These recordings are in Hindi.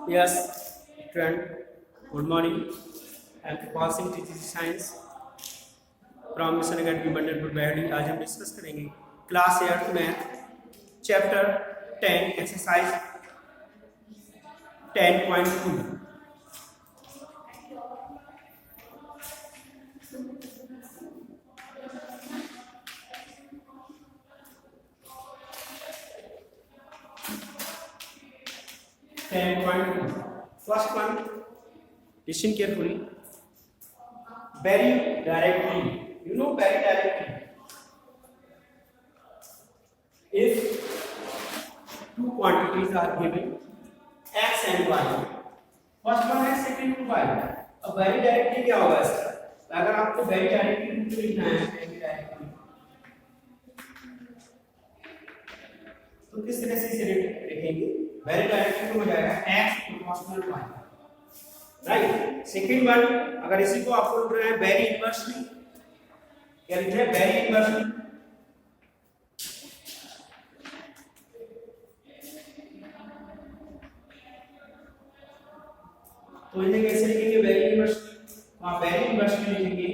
Yes, friend. Good morning. I'm passing TG science from mission academy Bandalpur बैडी। आज हम डिस्कस करेंगे class 8 math chapter 10 exercise 10.2। 10.2 first one, listen carefully. Very directly, you know, very directly, if two quantities are given x and y, first one है second to y। अब very directly क्या होगा इसका? अगर आपको very directly लिखना है very directly, तो किस तरह से इसे लिखेंगे? very directly तो हो जाएगा x proportional y, right. Second one, अगर इसी को आपको लिख रहे हैं वेरी इनवर्सली, क्या लिख रहे हैं? Very inversely. तो इन्हें कैसे लिखेंगे? Very inversely. तो आप वेरी इनवर्सली लिखेंगे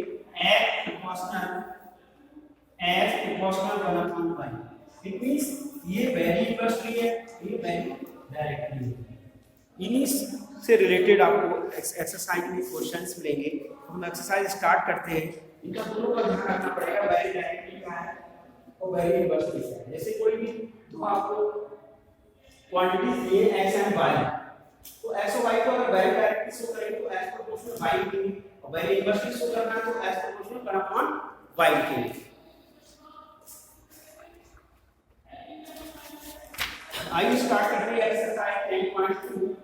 x proportional 1/y। It means ये वेरी इनवर्सली है, ये वेरी डायरेक्टली है। इन्हीं से रिलेटेड आपको एक्सरसाइज में क्वेश्चंस मिलेंगे। हम एक्सरसाइज स्टार्ट करते हैं। इनका दोनों का ध्यान रखना पड़ेगा, वेरी डायरेक्टली क्या है और वेरी इनवर्सली क्या है। जैसे कोई भी दो आपको क्वांटिटीज दिए x एंड y, तो x और y को अगर वेरी डायरेक्टली शो करें तो x प्रोपोर्शनल y लिखेंगे, और वेरी इनवर्सली शो करना है तो x प्रोपोर्शनल 1/y लिखेंगे। आइए स्टार्ट करते हैं एक्सरसाइज 10.2।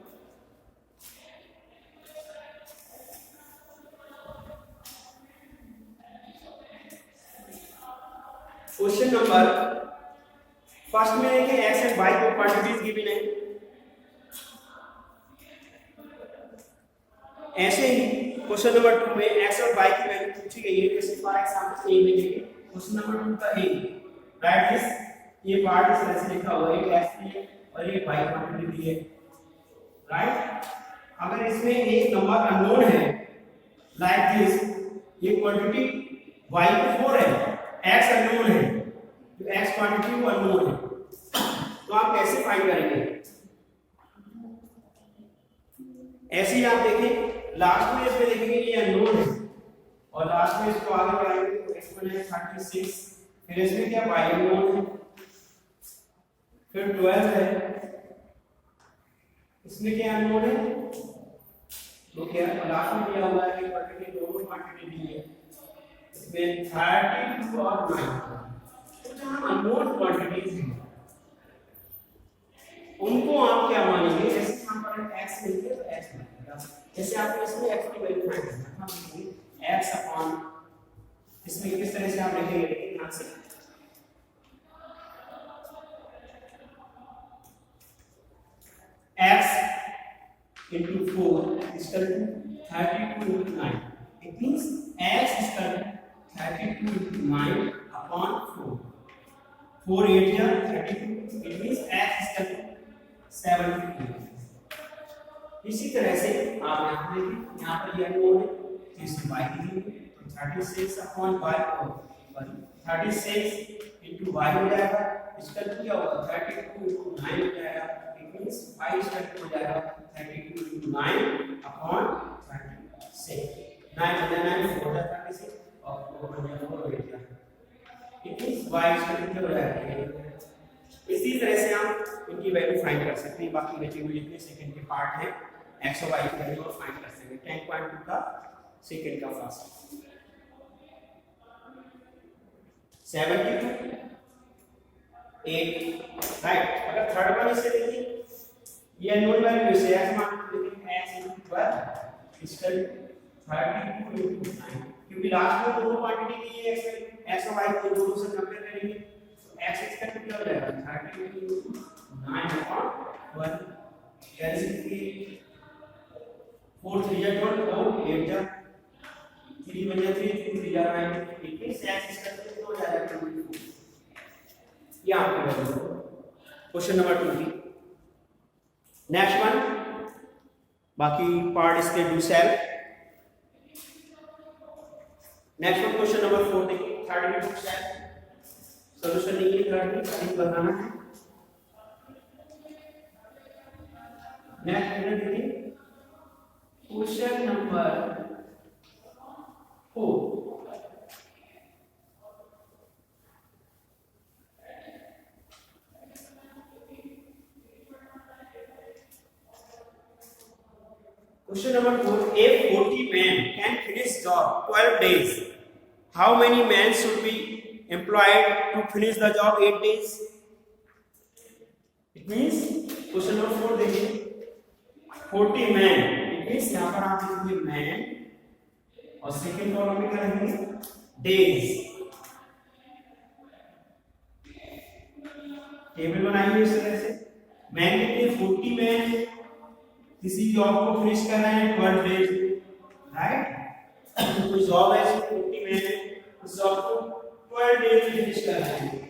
क्वेश्चन नंबर फर्स्ट में है कि x एंड y को क्वांटिटीज गिवन है। ऐसे ही क्वेश्चन नंबर 2 में x और y की वैल्यू पूछी गई है। जैसे फॉर एग्जांपल ए में देखिए क्वेश्चन नंबर 2 का ए, राइट दिस, ये पार्ट इस तरह से लिखा हुआ है x दी और ये y क्वांटिटी दी है, राइट। अगर इसमें एक नंबर अननोन है लाइक दिस, ये क्वांटिटी y को 4 है, x अननोन है, तो x क्वांटिटी वो अननोन है, तो आप कैसे फाइंड करेंगे? ऐसे ही आप देखें लास्ट में इसमें देखेंगे ये अननोन है, और लास्ट में इसको आगे बढ़ाएंगे तो एक्सपोनेंट 36, फिर इसमें क्या y अननोन है, फिर 12 है, इसमें क्या अननोन है, तो क्या लास्ट में दिया हुआ है कि क्वांटिटी दोनों क्वांटिटी दी है, इसमें 32 और 9, अननोन क्वांटिटीज हैं, उनको आप क्या मानेंगे? जैसे यहाँ पर x मिलते हैं तो x मिलेगा, जैसे आपको इसमें x की वैल्यू फाइंड करना है, हम लिखेंगे x अपॉन, इसमें किस तरह से आप लिखेंगे? देखिए यहाँ से x into 4 is equal to 32 into 9. It means x is equal to 32 into 9 upon 4. 4 8 या 32, it means x is equal to 72। इसी तरह से आप यहाँ देखिए, यहाँ पर ये अननोन है तो इसमें y लिखेंगे, तो 36 upon y और 36 into y हो जाएगा, इसका क्या होगा? 32 into 9 हो जाएगा, it means y इसका हो जाएगा 32 into 9 upon 36। 9 हो जाएगा 9 4 36 और 4 हो जाएगा 4 8 जाएगा, it means y इसका कितना हो जाएगा? इसी तरह से हम इनकी वैल्यू फाइंड कर सकते हैं। बाकी बचे हुए जितने सेकंड के पार्ट हैं x और y की वैल्यू और फाइंड कर सकते हैं। 10.2 का सेकंड का फर्स्ट 72 8, राइट। अगर थर्ड वन इसे देखिए, ये अननोन वैल्यू इसे x मान लेते हैं, x 12 इसका 32 into 9, क्योंकि लास्ट में दोनों क्वांटिटी दी है x और y को दोनों से कंपेयर करेंगे, x इसका कितना हो जाएगा? 32 into 9 upon 1, जैसे 4 3 या 12 और 8 जा 3 1 या 3 3 या 9, it means x इसका कितना हो जाएगा? 24। ये आपका क्वेश्चन नंबर 2 की। नेक्स्ट वन, बाकी पार्ट इसके डू सेल। नेक्स्ट वन क्वेश्चन नंबर 4 देखिए, थर्ड में डू सेल सॉल्यूशन नहीं है, थर्ड में खाली बताना है। नेक्स्ट देखिए question number 4। Question number 4. If 40 men can finish job 12 days, how many men should be employed to finish the job 8 days? It means question number 4 देखिए 40 men, it means यहाँ पर आप लिखेंगे man और सेकेंड कॉलम में क्या लिखेंगे days। टेबल बनाइए इस तरह से, मैन कितने 40 मैन किसी जॉब को फिनिश कर रहे हैं 12 डेज, राइट। कोई जॉब है 40 में उस जॉब को 12 डेज में फिनिश कर रहे हैं।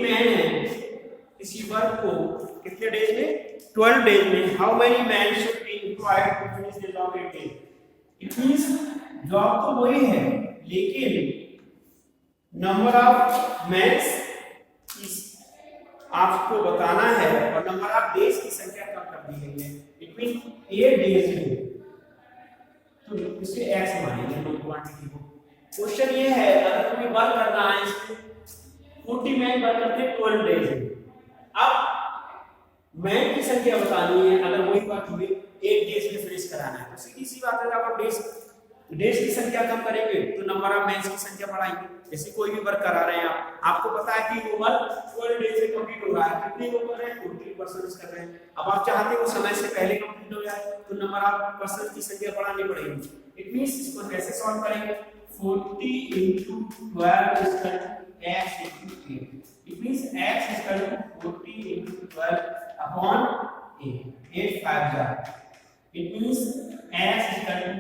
मैन है किसी वर्क को कितने डेज में 12 डेज में। How many man should be employed to finish the job in 8 days. It means job तो वही है लेकिन नंबर ऑफ मैन्स आपको बताना है और नंबर ऑफ डेज की संख्या कम कर दी गई है। इट मींस 8 डेज में तो इसके एक्स मानेंगे हम क्वांटिटी को। क्वेश्चन ये है अगर कोई वर्क करना है इसको 40 मैन वर्क करते हैं 12 डेज में, अब मैन की संख्या बतानी है अगर वही वर्क हुए 8 डेज में फिनिश कराना है तो सीधी सी बात है आप डेज की संख्या कम करेंगे तो नंबर ऑफ मैन्स की संख्या बढ़ाएंगे। जैसे कोई भी वर्क करा रहे हैं आपको पता है कि वो वर्क 12 डेज में कंप्लीट हो रहा है, कितने लोग कर रहे हैं 40% कर रहे हैं। अब आप चाहते हो समय से पहले कंप्लीट हो जाए तो नंबर ऑफ पर्सन की संख्या बढ़ानी पड़ेगी। इट मींस इसको कैसे सॉल्व करेंगे 40 into 12 is equal to x into 8। It means x is equal to 40 into 12 upon 8। 8 5 जा। It means x is equal to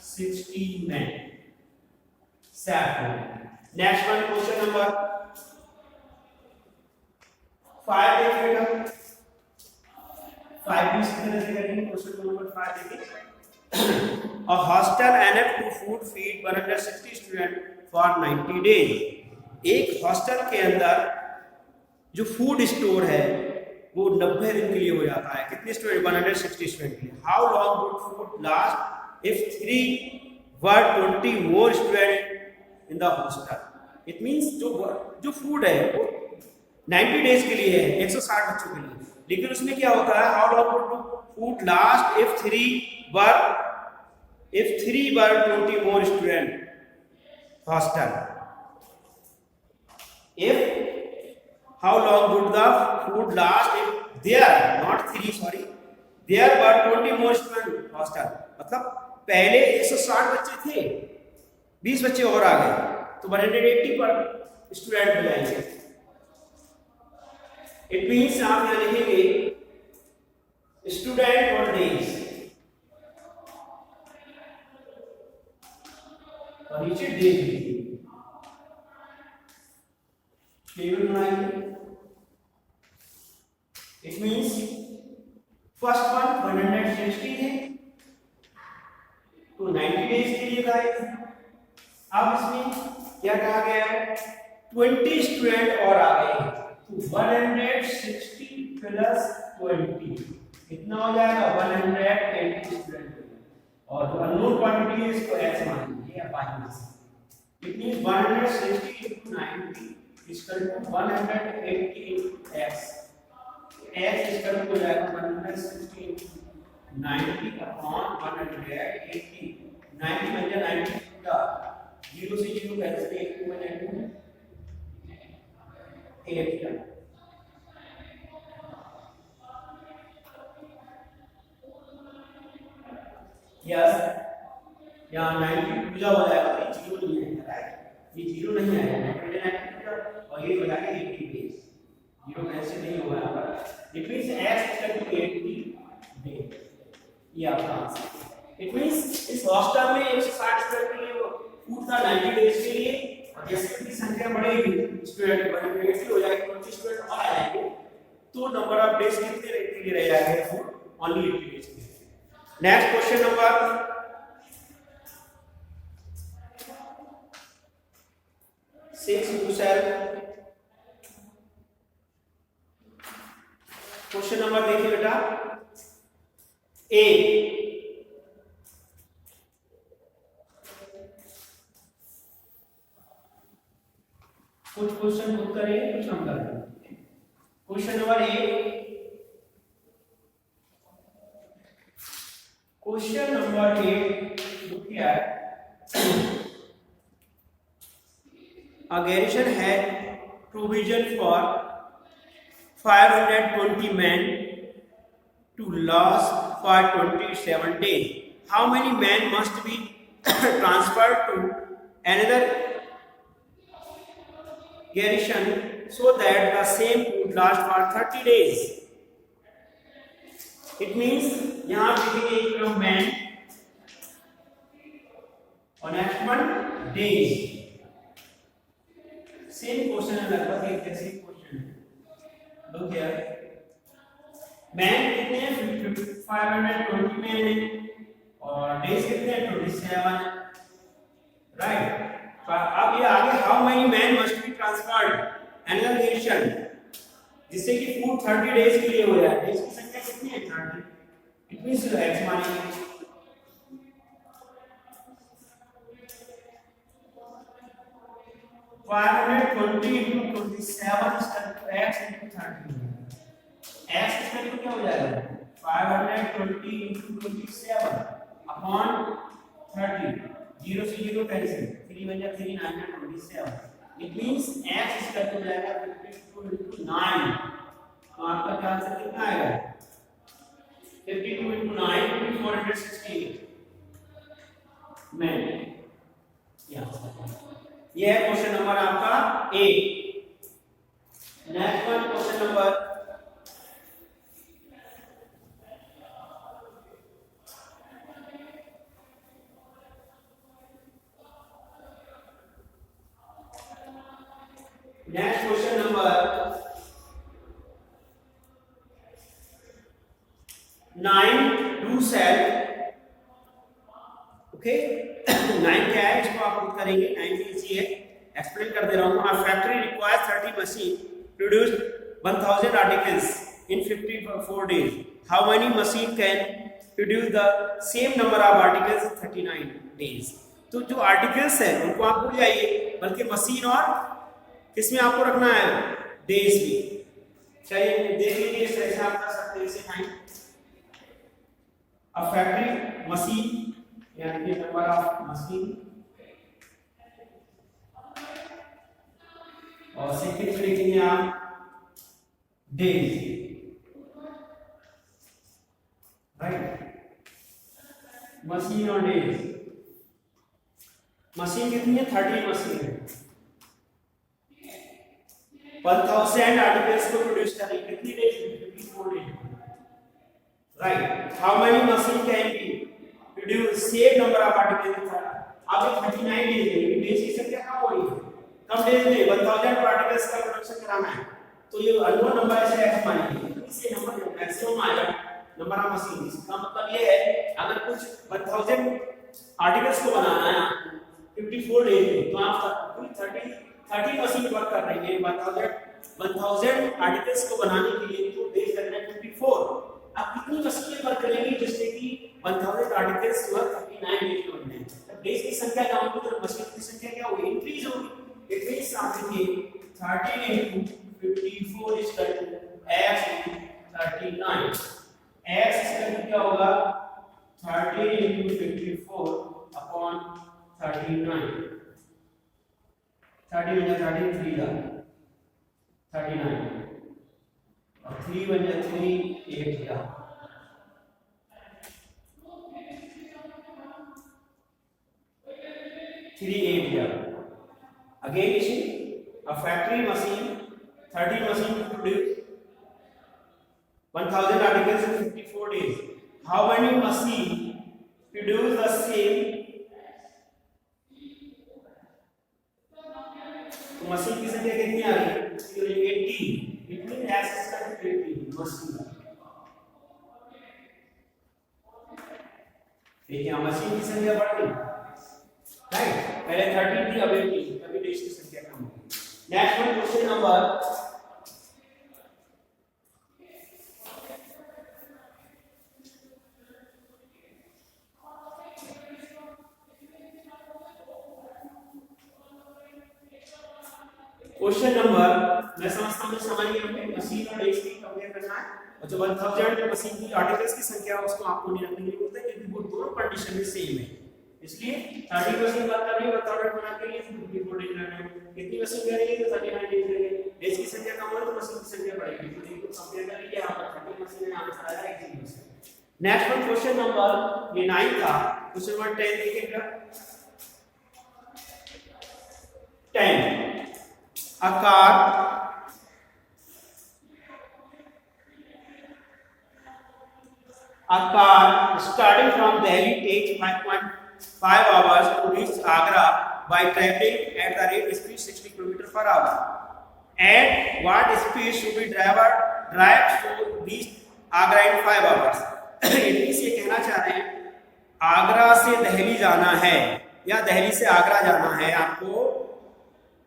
16 men। Next one question number 5 देखिएगा 5 भी इसी तरह से करेंगे। क्वेश्चन नंबर 5 देखिए A hostel enough to food feed 160 students for 90 days। एक हॉस्टल के अंदर जो फूड स्टोर है वो 90 दिन के लिए हो जाता है। कितने स्टूडेंट 160 स्टूडेंट के लिए। How long would food last if 3 were 20 more students in the hostel। It means जो फूड है वो 90 डेज के लिए है 160 बच्चों के लिए, लेकिन उसमें क्या होता है how long would food last if 3 were 20 more student hostel। if how long would the food last if there not 3 sorry there were 20 more student hostel। मतलब पहले 160 बच्चे थे 20 बच्चे और आ गए तो 180 पर स्टूडेंट हो जाएंगे। इट मींस आप यहां लिखेंगे स्टूडेंट और डेज और नीचे डेज लिखिए। टेबल बनाएंगे। इट मींस फर्स्ट वन 160 है तो 90 डेज के लिए गाइस। अब इसमें क्या कहा गया है 20 स्टूडेंट और आ गए हैं तो 160 प्लस 20 कितना हो जाएगा 180 स्टूडेंट और जो अननोन क्वांटिटी है इसको x मान लीजिए या minus. It means 160 into 90 is equal to 180 x। x is equal to 160 into 90 upon 180। 90 में 90 का 0 से 0 कैंसिल 1 2 में 8 का यस यहाँ 90 पूजा हो जाएगा तो 0 नहीं आएगा, राइट। ये 0 नहीं आएगा 90 और ये हो जाएगा 80 डेज। 0 कैंसिल नहीं होगा यहाँ पर। It means x equal to 80 days. ये आपका आंसर। इट मींस इस हॉस्टल में 160 स्टूडेंट के लिए फूड था 90 डेज के लिए, और जैसे उनकी संख्या बढ़ेगी स्टूडेंट बढ़ेंगे हो जाएगी 25 स्टूडेंट और आ जाएंगे, तो नंबर ऑफ डेज कितने के लिए रह जाएगा फूड ओनली 80 डेज के लिए। Next question number 6 to 7। Question number देखिए बेटा, ए कुछ क्वेश्चन खुद करेंगे कुछ हम करेंगे। Question number A look here, a garrison had provision for 520 men to last for 27 days. How many men must be transferred to another garrison so that the same would last for 30 days? It means यहाँ पे एक man और next one days। Same question है, लगभग एक जैसे क्वेश्चन है। लोग यार मैन कितने हैं 520 मैन है और डेज कितने हैं 27, राइट। अब ये आगे how many man must be transferred another nation, जिससे कि फूड 30 डेज के लिए हो जाए। डेज की संख्या कितनी है 30, इट मींस एक्स मानेंगे 520 into 27 is equal to x into 30। x is equal to क्या हो जाएगा 520 into 27 upon 30, 0 से 0 कैंसिल, 3 बन जाए 3 9 27। It means x is equal to जाएगा 52 into 9। तो आपका क्या आंसर कितना आएगा 52 into 9 to 468 मैन। ये है क्वेश्चन नंबर आपका A. Next one question number do sell, okay 9 क्या है इसको आप खुद करेंगे, 9 इजी है, एक्सप्लेन कर दे रहा हूं। Our factory requires 30 machine produce 1000 articles in 54 days. How many machine can produce the same number of articles in 39 days. तो जो आर्टिकल्स है उनको आप भूल जाइए, बल्कि मशीन और किसमें आपको रखना है डेज में। चलिए देख लीजिए कैसे आप कर सकते हैं इसे। फाइंड अ फैक्ट्री मशीन यानी कि नंबर ऑफ मशीन और सेकंड लिखेंगे आप डेज, राइट। मशीन और डेज, मशीन कितनी है 30 मशीन है, 1000 आर्टिकल्स को प्रोड्यूस करेंगे, कितनी days 54 days, right. How many machine can be produce same number of articles. अब 39 डेज है, डेज की संख्या कम हो रही है, कम डेज में 1000 आर्टिकल्स का प्रोडक्शन कराना है, तो ये अननोन नंबर ऐसे एक्स मानेंगे, इससे नंबर मैक्सिमम आएगा नंबर ऑफ मशीन। इसका मतलब ये है अगर कुछ 1000 आर्टिकल्स को बनाना है 54 डेज में, तो आप पूरी 30 मशीन वर्क कर रही है 1000 आर्टिकल्स को बनाने के लिए, तो डेज लगना है 54। आप कितनी मशीनें वर्क करेंगी जिससे कि 1000 आर्टिकल्स जो 39 डेज में बने। तब डेज की संख्या क्या होगी तो मशीन की संख्या क्या होगी इंक्रीज होगी। इट मींस आप देखिए 30 into 54 is equal to x into 39। x is equal to क्या होगा 30 into 54 upon 39। 30 बन जाए 33 का 39 और 3 बन जाए 3 8 का 38 का। Again you see a factory machine 30 machine to produce 1000 articles in 54 days. How many machine produce the same, तो मशीन की संख्या कितनी आ रही है? 80, it mean x is equal to 80 machine. देखिए मशीन की संख्या बढ़ गई, राइट, पहले 13 थी अब 18, तभी डेज की संख्या कम हो गई। नेक्स्ट वन क्वेश्चन नंबर मैं समझता हूँ समझ गए होंगे। मशीन और डेज की कंपेयर करना है, और जो 1000 जो मशीन की आर्टिकल्स की संख्या है उसको आपको नहीं रखने के लिए बोलते हैं, क्योंकि वो दोनों कंडीशन में सेम है। इसलिए 30 मशीन बात कर रही है 1000 बना के लिए रिपोर्ट करना है, कितनी मशीन करेंगे तो 39 डेज लगेंगे। डेज की संख्या कम हो तो मशीन की संख्या बढ़ेगी, तो देखो कंपेयर करेंगे यहाँ पर 30 मशीन है, यहाँ पर आया 1 machine. Next one question number ये 9 था, क्वेश्चन नंबर 10 देखिएगा। 10 a car starting from Delhi takes 5.5 hours to reach Agra by traveling at the rate speed 60 km/h. At what speed should the driver drive to reach Agra in 5 hours? ये कहना चाह रहे हैं आगरा से दिल्ली जाना है या दिल्ली से आगरा जाना है आपको।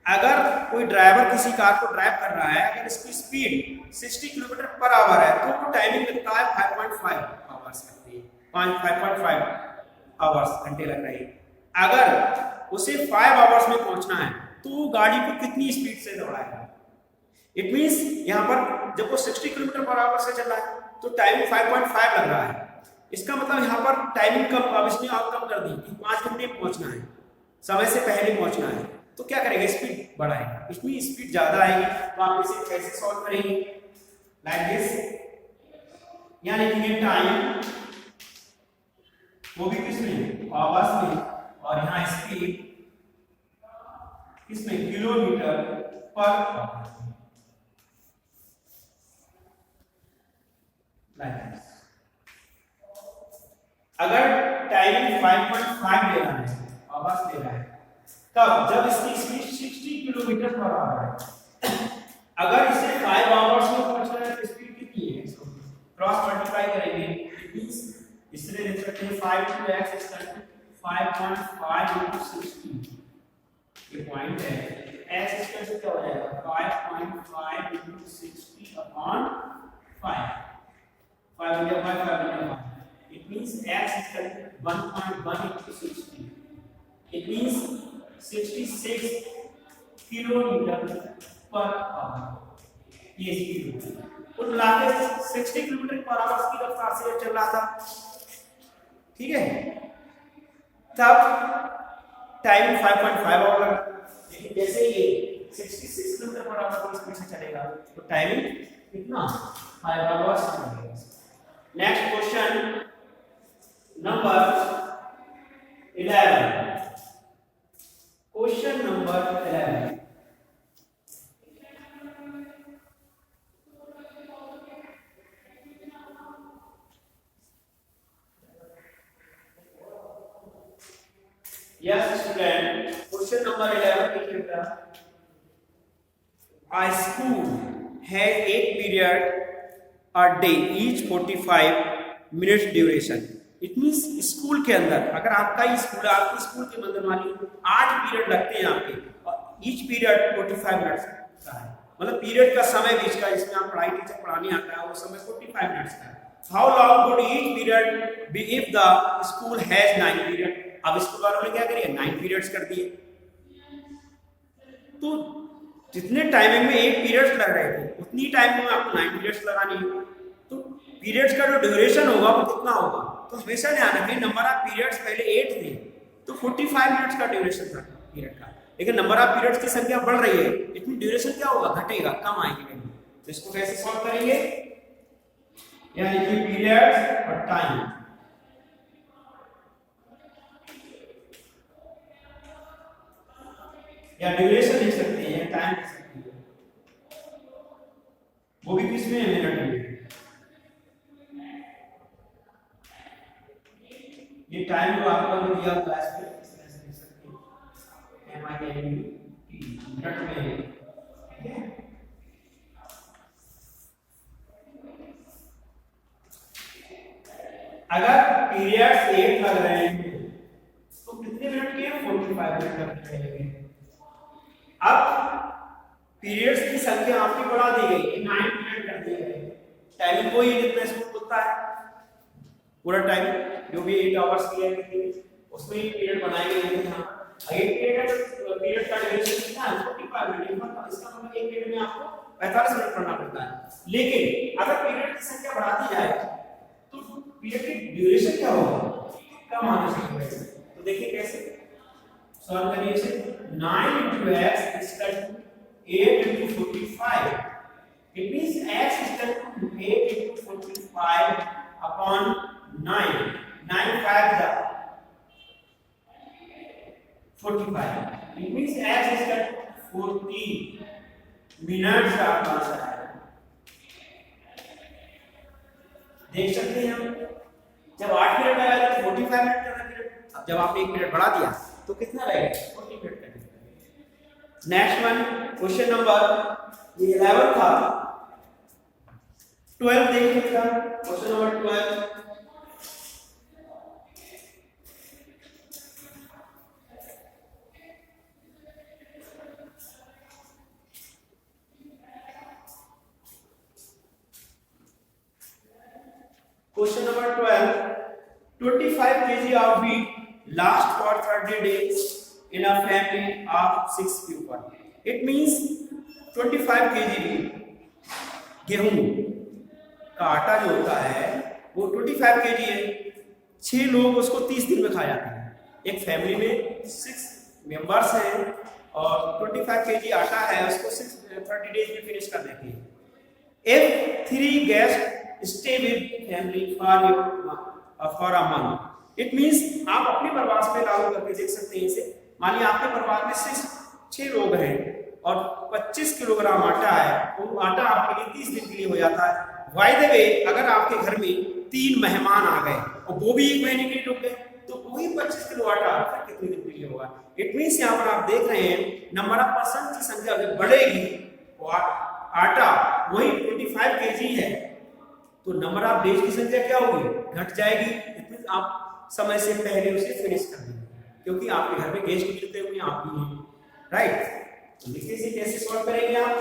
अगर कोई ड्राइवर किसी कार को ड्राइव कर रहा है, अगर इसकी स्पीड 60 km/h है तो वो टाइमिंग लगता है 5.5 आवर्स लगती है, 5.5 आवर्स घंटे लग रही है। अगर उसे 5 आवर्स में पहुंचना है तो वो गाड़ी को कितनी स्पीड से दौड़ाएगा? इट मींस यहाँ पर जब वो 60 km/h से चल रहा है तो टाइमिंग 5.5 लग रहा है। इसका मतलब यहाँ पर टाइमिंग कम, अब इसने और कम कर दी कि 5 घंटे में पहुंचना है, समय से पहले पहुंचना है, तो क्या करेगा? स्पीड बढ़ाएगा। इसमें स्पीड ज्यादा आएगी तो आप इसे कैसे सॉल्व करेंगे? लाइक दिस, यानी कि टाइम वो भी किसमें? आवर्स में, और यहाँ स्पीड किसमें? Kilometre per hour. अगर टाइमिंग 5.5 दे रहा है, आवर्स दे रहा है, तब जब इसकी स्पीड 60 km/h है, अगर इसे 5 आवर्स में पहुंचना है तो स्पीड कितनी है? इसको क्रॉस मल्टीप्लाई करेंगे, इसलिए लिख सकते हैं 5 × x = 5.5 × 60। ये पॉइंट है, x = क्या हो जाएगा? 5.5 × 60/5, 5 × 5 it means x = 1.1 × 60, it means 66 km/h। ये स्पीड कुल मिलाकर 60 km/h की रफ्तार से चल रहा था, ठीक है। तब टाइम 5.5 आवर लगा, लेकिन जैसे ये 66 km/h की स्पीड से चलेगा तो टाइमिंग कितना? 5 आवर्स लगेगा। Next question number 11, question number 11। Yes student, question number 11 देखिएगा। A school has 8 period a day, each 45 minutes duration. It means school के अंदर, अगर आपका स्कूल, आपके स्कूल के अंदर मानिए 8 पीरियड लगते हैं आपके, और ईच पीरियड 45 मिनट्स का है, मतलब पीरियड का समय बीच का जिसमें आप पढ़ाई टीचर पढ़ाने आता है वो समय 45 मिनट्स का है। How long would each period be if the school has 9 period? अब स्कूल वालों ने क्या करिए? 9 पीरियड्स कर दिए, तो जितने टाइमिंग में 8 पीरियड्स लग रहे थे उतनी टाइमिंग में आपको 9 पीरियड्स लगानी है, तो पीरियड्स का जो ड्यूरेशन होगा वो कितना होगा? तो हमेशा ध्यान रखें नंबर ऑफ पीरियड्स पहले 8 थे तो 45 मिनट्स का ड्यूरेशन था पीरियड का, लेकिन नंबर ऑफ पीरियड्स की संख्या बढ़ रही है, इतनी ड्यूरेशन क्या होगा? घटेगा, कम आएगी। तो इसको कैसे सॉल्व करेंगे? यानी कि पीरियड्स और टाइम, या ड्यूरेशन लिख सकते हैं या टाइम लिख सकते हैं, वो भी किसमें है? मिनट में। ये टाइम जो आपका जो दिया हुआ है इस तरह से लिख सकते हैं MINUT मिनट में है, ठीक है। अगर पीरियड्स 8 लग रहे हैं तो कितने मिनट के 45 मिनट लग रहे हैं। अब पीरियड्स की संख्या आपकी बढ़ा दी गई, 9 पीरियड कर दिए गए। टाइमिंग को ही जितना स्कूल खुलता है पूरा टाइम जो भी 8 आवर्स की है उसमें ही पीरियड बनाए गए हैं। यहाँ 8 पीरियड का ड्यूरेशन कितना है 45 मिनट, इसका मतलब एक पीरियड में आपको 45 मिनट पढ़ना पड़ता है। लेकिन अगर पीरियड की संख्या बढ़ा दी जाए तो पीरियड की ड्यूरेशन क्या होगा, कम आना चाहिए। तो देखिए कैसे सॉल्व करिए इसे। 9 into x is equal to 8 into 45. It means x is equal to 8 into 45 upon 9. 9 5 the 45. It means x is equal to 40 minutes का आंसर है। देख सकते हैं हम जब 8 पीरियड लगाया तो 45 मिनट का पीरियड, अब जब आपने एक पीरियड बढ़ा दिया तो कितना रहेगा 40 मिनट का। नेक्स्ट वन क्वेश्चन नंबर ये 11 था, 12 देखिएगा question number 12। Question number 12. 25 kg of wheat last for 30 days in a family of 6 people. It means 25 kg गेहूं का आटा जो होता है वो 25 kg है। 6 लोग उसको 30 दिन में खा जाते हैं। एक फैमिली में 6 मेंबर्स हैं और 25 kg आटा है, उसको 30 डेज में फिनिश कर देते हैं। If 3 guests stay with family for a month, it means आप अपने परिवार पे लागू करके देख सकते हैं इसे। मानिए आपके परिवार में सिर्फ 6 लोग हैं और 25 किलोग्राम आटा है, तो आटा आपके लिए 30 दिन के लिए हो जाता है। बाय द वे अगर आपके घर में 3 मेहमान आ गए और वो भी 1 महीने के लिए रुक गए तो वही 25 किलो आटा आपका कितने दिन के लिए होगा। इट मीन्स यहाँ पर आप देख रहे हैं नंबर ऑफ पर्सन की संख्या जब बढ़ेगी आटा वही 25 kg है तो नंबर ऑफ डेज की संख्या क्या होगी, घट जाएगी। इतने आप समय से पहले उसे फिनिश कर देंगे क्योंकि आपके घर में गेस्ट मिलते हुए आप भी हैं, राइट। तो देखिए इसे कैसे सॉल्व करेंगे आप।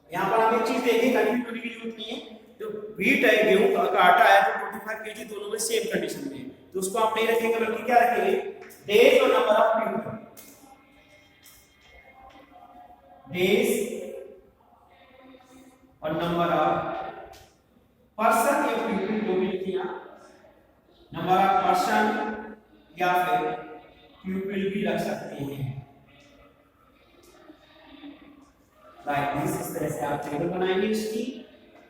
यहाँ पर आप एक चीज देखिए, कंफ्यूज होने की जरूरत नहीं है। जो व्हीट है गेहूं का आटा है तो 25 kg दोनों में सेम कंडीशन में है, तो उसको आप नहीं रखेंगे बल्कि क्या रखेंगे डेज और नंबर ऑफ पीपल। डेज और नंबर ऑफ पर्सन या पीपल को भी लिखिए, नंबर ऑफ पर्सन या फिर पीपल भी रख सकते हैं। लाइक दिस, इस तरह से आप टेबल बनाएंगे। इसकी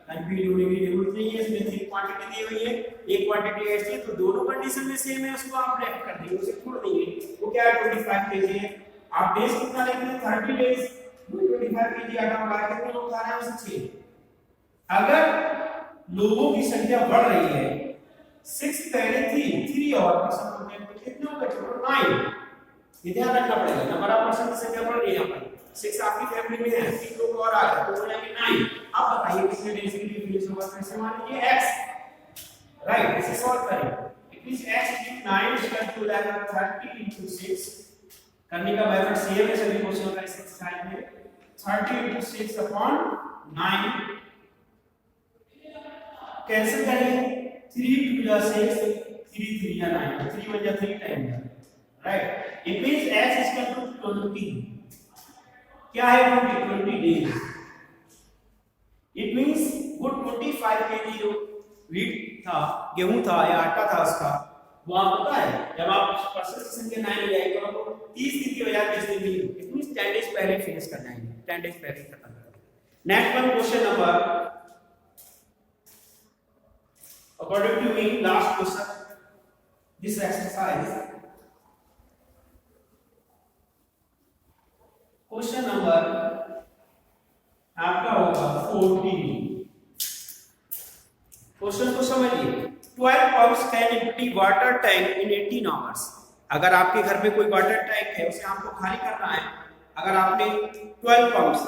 कंफ्यूज होने की जरूरत नहीं है। इसमें 3 क्वांटिटी दी हुई है, एक क्वांटिटी ऐसी है तो दोनों कंडीशन में सेम है, उसको आप रेक्ट कर देंगे, उसे छोड़ देंगे। वो क्या है 25 kg है। आप डेज कितना लेंगे 30 डेज, 25 kg आटा बना के कितने लोग खा रहे हैं उसे 6। अगर लोगों की संख्या बढ़ रही है 6 पहले थी 3 और पर्सन होते हैं तो कितने होगा टोटल 9। ये ध्यान रखना पड़ेगा, नंबर ऑफ पर्सन की संख्या बढ़ रही है। यहाँ पर 6 आपकी फैमिली में है, 3 लोग और आ गए तो हो जाएंगे 9। अब बताइए कितने डेज के लिए फिनिश होगा। कैसे मान लीजिए x, राइट, इसे सॉल्व करें। It means x is 9 equal to 30 into 6 करने का मेथड सेम है सभी क्वेश्चन का इस एक्सरसाइज में। 30 into 6 upon 9 कैंसिल करेंगे 3 2 जा 6 3 3 या 9 3 बन जा 3 time, right. It means x is equal to 20 क्या है 20 डेज। इट मींस वो 25 kg जो व्हीट था गेहूं था या आटा था उसका वो आप पता है जब आप पर्सन की संख्या 9 हो जाएगी तो आपको 30 दिन की बजाय 20 दिन मिली। इट मींस 10 डेज पहले फिनिश कर जाएंगे, 10 डेज पहले खत्म कर देंगे। Next one question number according to me last question this exercise, question number आपका होगा 14। क्वेश्चन को समझिए। 12 pumps can empty water tank in 18 hours. अगर आपके घर में कोई वाटर टैंक है, उसे आपको खाली करना है, अगर आपने 12 पंप्स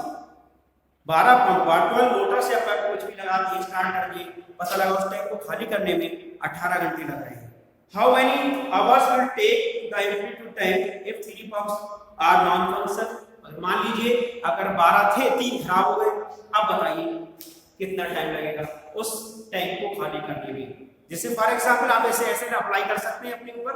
12 पंप 12 मोटर से आप कुछ भी लगा दिए, स्टार्ट कर दिए, पता लगा उस टैंक को खाली करने में 18 घंटे लग रहे हैं. How many hours will take the empty to tank if 3 pumps are non function. मान लीजिए अगर 12 थे, 3 खराब हो गए, अब बताइए कितना टाइम लगेगा उस टैंक को खाली करने में. जैसे फॉर एग्जांपल आप ऐसे अप्लाई कर सकते हैं अपने ऊपर.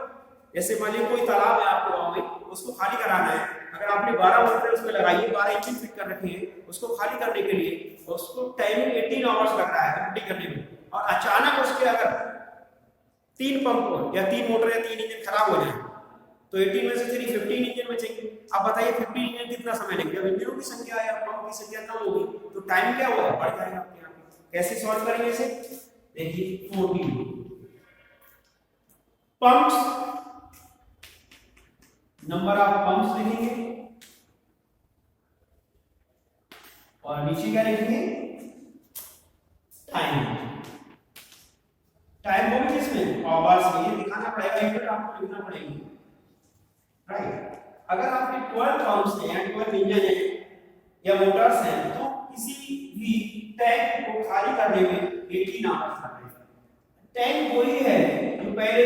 जैसे मान लीजिए कोई तालाब है आपके गांव में, उसको खाली कराना है. अगर आपने 12 मोटर उसमें लगाई है, 12 इंजन फिट कर रखे हैं, उसको खाली करने के लिए उसको टाइमिंग 18 आवर्स लग रहा है एम्प्टी करने में, और अचानक उसके अगर 3 पंप या 3 मोटर या 3 इंजन खराब हो जाए तो 18 में से 15 इंजन बचेंगे. अब बताइए 15 इंजन कितना समय लगेगा. जब इंजनों की संख्या या पंप की संख्या कम होगी तो टाइम क्या होगा, बढ़ जाएगा आपके यहाँ पे. कैसे सॉल्व करेंगे इसे, देखिए 14 पंप्स, नंबर ऑफ पंप्स लिखेंगे और नीचे क्या लिखेंगे, टाइम. टाइम होगी किसमें, आवर्स में. ये दिखाना पड़ेगा, यूनिट आपको लिखना पड़ेगी, राइट. अगर आपके 12 पंप्स हैं या 12 इंजन है या मोटर्स हैं तो किसी भी टैंक को खाली करने में 18 आवर्स लगेगा. टैंक वही है जो पहले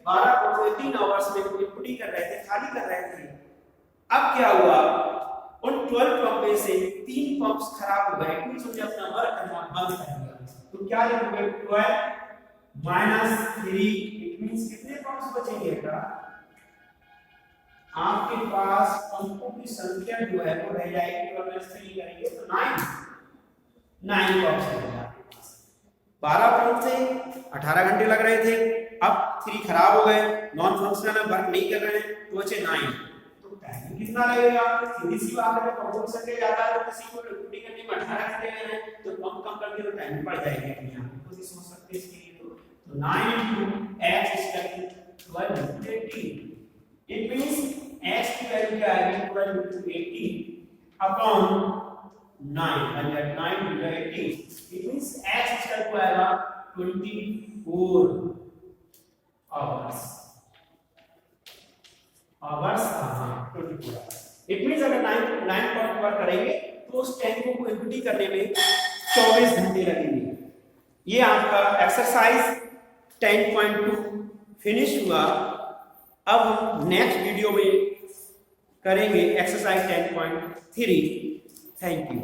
12 को 18 आवर्स में एम्प्टी कर रहे थे, खाली कर रहे थे. अब क्या हुआ, उन 12 पंप में से 3 पंप्स खराब हो गए, क्योंकि समझे अपना वर्क करना बंद कर दिया. तो क्या लिखोगे, 12 माइनस 3, इट मींस कितने पंप्स बचेंगे बेटा, आपके पास पंपों की संख्या जो है वो रह जाएगी, 12 3 करेंगे तो 9 पंप्स रहेगा. 12 पंप थे, 18 घंटे लग रहे थे, अब 3 खराब हो गए, नॉन फंक्शनल वर्क नहीं कर रहे हैं, तो बचे 9. तो टाइम कितना लगेगा, सीधी सी बात है, पंपों की संख्या ज्यादा है तो किसी को एम्प्टी करने में 18 घंटे लग रहे हैं, तो पंप कम करके तो टाइम बढ़ जाएगा. यहाँ पे सोच सकते हैं इसके लिए. तो 9 * x = 12 * 18. इट मींस x की वैल्यू क्या आएगी, 12 * 18 अपॉन 9, मतलब 9 * 18. It means x equal to आएगा 24 hours. Hours 24 hours. It means अगर 9 पंप वर्क करेंगे तो उस टैंक को एम्प्टी करने में 24 घंटे लगेंगे. ये आपका एक्सरसाइज 10.2 फिनिश हुआ. अब हम नेक्स्ट वीडियो में करेंगे एक्सरसाइज 10.3. Thank you.